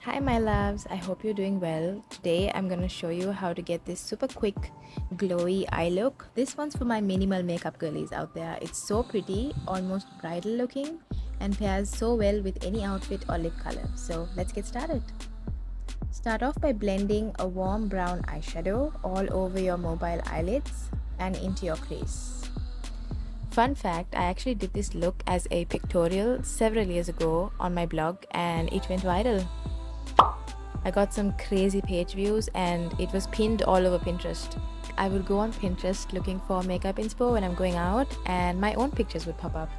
Hi my loves, I hope you're doing well. Today I'm gonna show you how to get this super quick glowy eye look. This one's for my minimal makeup girlies out there. It's so pretty, almost bridal looking, and pairs so well with any outfit or lip color. So let's get started. Start off by blending a warm brown eyeshadow all over your mobile eyelids and into your crease. Fun fact, I actually did this look as a pictorial several years ago on my blog and it went viral. I got some crazy page views and it was pinned all over Pinterest. I would go on Pinterest looking for makeup inspo when I'm going out and my own pictures would pop up.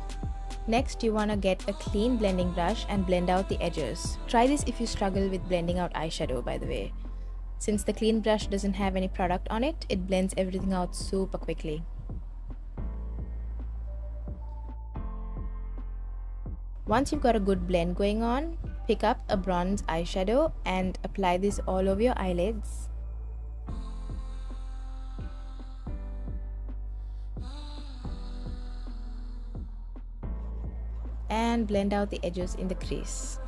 Next, you want to get a clean blending brush and blend out the edges. Try this if you struggle with blending out eyeshadow, by the way. Since the clean brush doesn't have any product on it, it blends everything out super quickly. Once you've got a good blend going on, pick up a bronze eyeshadow and apply this all over your eyelids. And blend out the edges in the crease.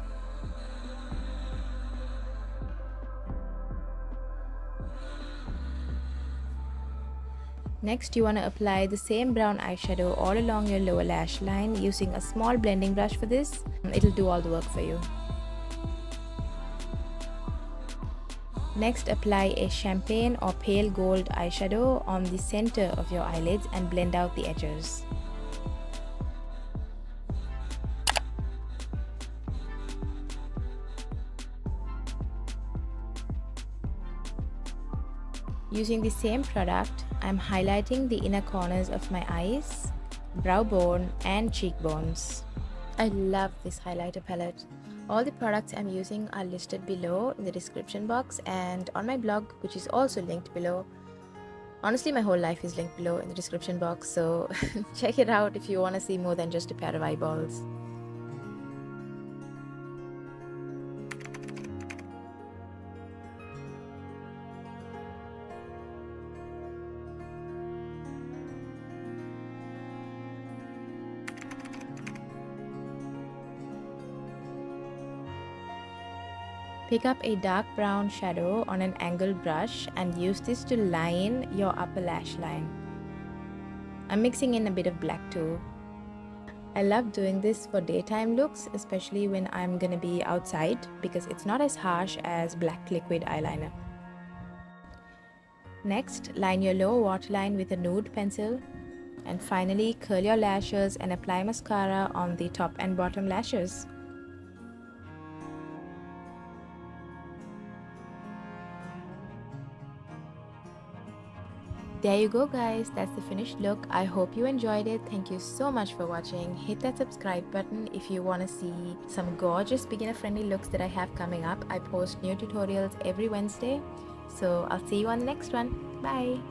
Next, you want to apply the same brown eyeshadow all along your lower lash line using a small blending brush for this. It'll do all the work for you. Next, apply a champagne or pale gold eyeshadow on the center of your eyelids and blend out the edges. Using the same product, I'm highlighting the inner corners of my eyes, brow bone, and cheekbones. I love this highlighter palette. All the products I'm using are listed below in the description box and on my blog, which is also linked below. Honestly, my whole life is linked below in the description box, so check it out if you want to see more than just a pair of eyeballs. Pick up a dark brown shadow on an angled brush and use this to line your upper lash line. I'm mixing in a bit of black too. I love doing this for daytime looks, especially when I'm gonna be outside because it's not as harsh as black liquid eyeliner. Next, line your lower waterline with a nude pencil. And finally, curl your lashes and apply mascara on the top and bottom lashes. There you go guys, that's the finished look. I hope you enjoyed it. Thank you so much for watching. Hit that subscribe button if you want to see some gorgeous beginner friendly looks that I have coming up. I post new tutorials every Wednesday. So I'll see you on the next one. Bye.